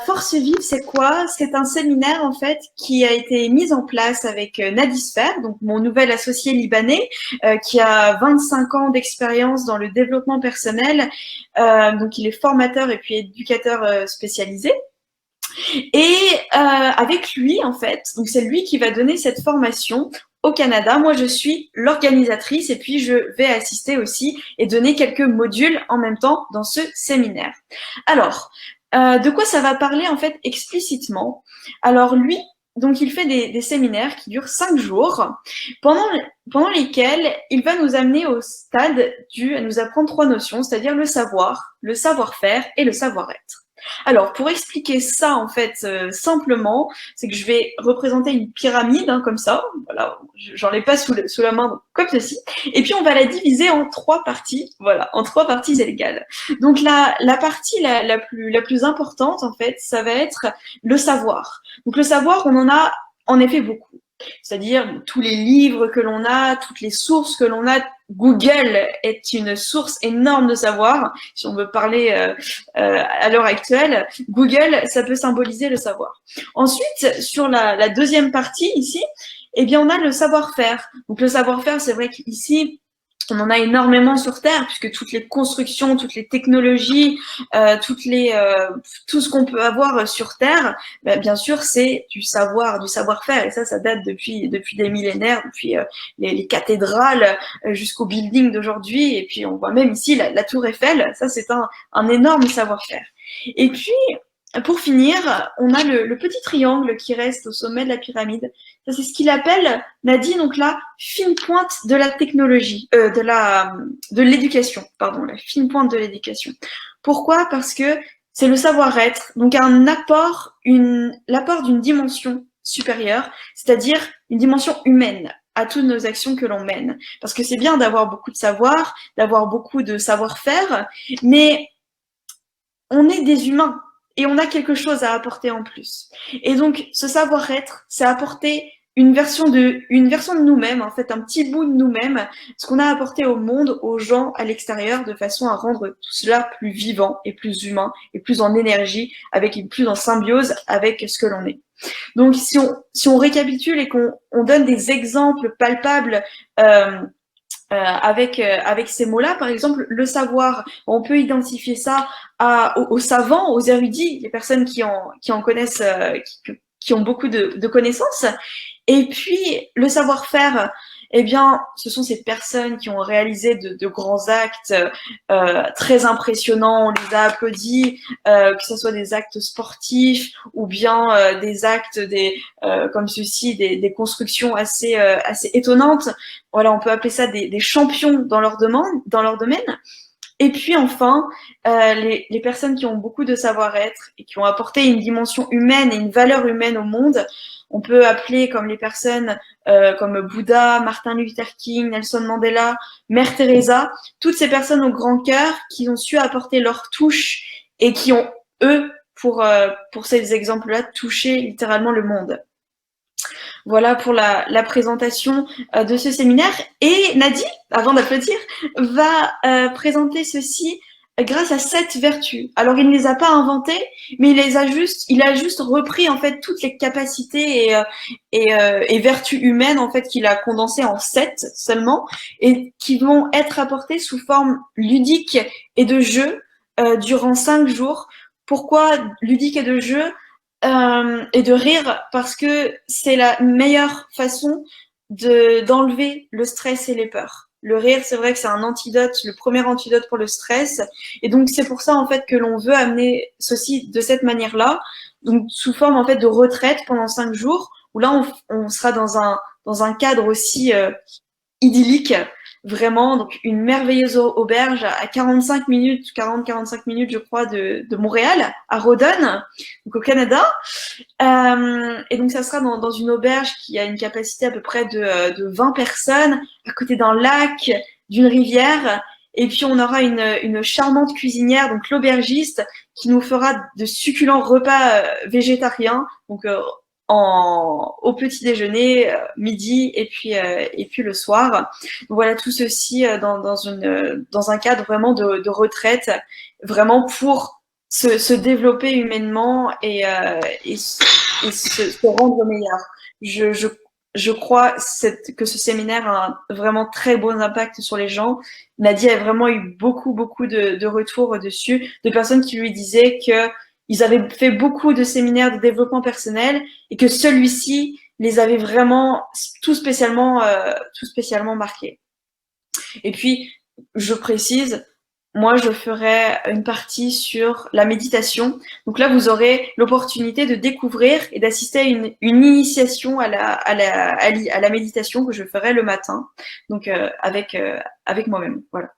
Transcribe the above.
Force Vive, c'est quoi? C'est un séminaire en fait qui a été mis en place avec Nadisfer, donc mon nouvel associé libanais, qui a 25 ans d'expérience dans le développement personnel. Donc il est formateur et puis éducateur spécialisé. Et avec lui en fait, donc c'est lui qui va donner cette formation au Canada. Moi, je suis l'organisatrice et puis je vais assister aussi et donner quelques modules en même temps dans ce séminaire. Alors, de quoi ça va parler en fait explicitement? Alors lui, donc il fait des séminaires qui durent 5 jours, pendant lesquels il va nous amener au stade à nous apprendre 3 notions, c'est-à-dire le savoir, le savoir-faire et le savoir-être. Alors, pour expliquer ça, en fait, simplement, c'est que je vais représenter une pyramide, hein, comme ça. Voilà, j'en ai pas sous la main, donc comme ceci. Et puis, on va la diviser en 3 parties. Voilà, en 3 parties égales. Donc, la partie la plus importante, en fait, ça va être le savoir. Donc, le savoir, on en a en effet beaucoup. C'est-à-dire tous les livres que l'on a, toutes les sources que l'on a. Google est une source énorme de savoir. Si on veut parler à l'heure actuelle, Google, ça peut symboliser le savoir. Ensuite, sur la deuxième partie ici, eh bien, on a le savoir-faire. Donc le savoir-faire, c'est vrai qu'ici, on en a énormément sur Terre, puisque toutes les constructions, toutes les technologies, tout ce qu'on peut avoir sur Terre, ben, bien sûr, c'est du savoir-faire. Et ça date depuis des millénaires, depuis les cathédrales jusqu'au building d'aujourd'hui. Et puis, on voit même ici la Tour Eiffel. Ça, c'est un énorme savoir-faire. Et puis, pour finir, on a le petit triangle qui reste au sommet de la pyramide. Ça, c'est ce qu'il appelle, Nadine, donc la fine pointe de la technologie, de l'éducation, pardon, la fine pointe de l'éducation. Pourquoi? Parce que c'est le savoir-être, donc l'apport d'une dimension supérieure, c'est-à-dire une dimension humaine à toutes nos actions que l'on mène. Parce que c'est bien d'avoir beaucoup de savoir, d'avoir beaucoup de savoir-faire, mais on est des humains et on a quelque chose à apporter en plus. Et donc, ce savoir-être, c'est apporter une version de nous-mêmes, en fait, un petit bout de nous-mêmes, ce qu'on a apporté au monde, aux gens à l'extérieur, de façon à rendre tout cela plus vivant et plus humain et plus en énergie, plus en symbiose avec ce que l'on est. Donc, si on récapitule et qu'on donne des exemples palpables, avec ces mots-là, par exemple, le savoir, on peut identifier ça aux savants, aux érudits, les personnes qui en connaissent, qui ont beaucoup de connaissances. Et puis, le savoir-faire, eh bien, ce sont ces personnes qui ont réalisé de grands actes très impressionnants. On les a applaudis, que ce soit des actes sportifs ou bien des actes comme ceci, des constructions assez étonnantes. Voilà, on peut appeler ça des champions dans leur domaine. Et puis enfin, les personnes qui ont beaucoup de savoir-être et qui ont apporté une dimension humaine et une valeur humaine au monde, on peut appeler comme les personnes comme Bouddha, Martin Luther King, Nelson Mandela, Mère Teresa, toutes ces personnes au grand cœur qui ont su apporter leur touche et qui ont, eux, pour ces exemples-là, touché littéralement le monde. Voilà pour la présentation de ce séminaire. Et Nadie, avant d'applaudir, va présenter ceci grâce à 7 vertus. Alors, il ne les a pas inventées, mais il a juste repris en fait toutes les capacités et vertus humaines en fait qu'il a condensées en 7 seulement et qui vont être apportées sous forme ludique et de jeu durant 5 jours. Pourquoi ludique et de jeu? Et de rire parce que c'est la meilleure façon d'enlever le stress et les peurs. Le rire, c'est vrai que c'est un antidote, le premier antidote pour le stress. Et donc, c'est pour ça, en fait, que l'on veut amener ceci de cette manière-là. Donc, sous forme, en fait, de retraite pendant 5 jours, où là, on sera dans un cadre aussi idyllique, vraiment. Donc, une merveilleuse auberge à 45 minutes, 40-45 minutes, je crois, de Montréal, à Rawdon, donc au Canada. Et donc, ça sera dans une auberge qui a une capacité à peu près de 20 personnes, à côté d'un lac, d'une rivière. Et puis, on aura une charmante cuisinière, donc l'aubergiste, qui nous fera de succulents repas végétariens, donc au petit déjeuner, midi et puis le soir. Donc, voilà, tout ceci dans un cadre vraiment de retraite, vraiment pour se développer humainement et se rendre meilleur. Je, je, je crois que ce séminaire a un vraiment très bon impact sur les gens. Nadia a vraiment eu beaucoup de retours dessus, de personnes qui lui disaient que ils avaient fait beaucoup de séminaires de développement personnel et que celui-ci les avait vraiment tout spécialement marqués. Et puis, je précise, moi, je ferai une partie sur la méditation. Donc là, vous aurez l'opportunité de découvrir et d'assister à une initiation à la méditation que je ferai le matin, donc avec moi-même. Voilà.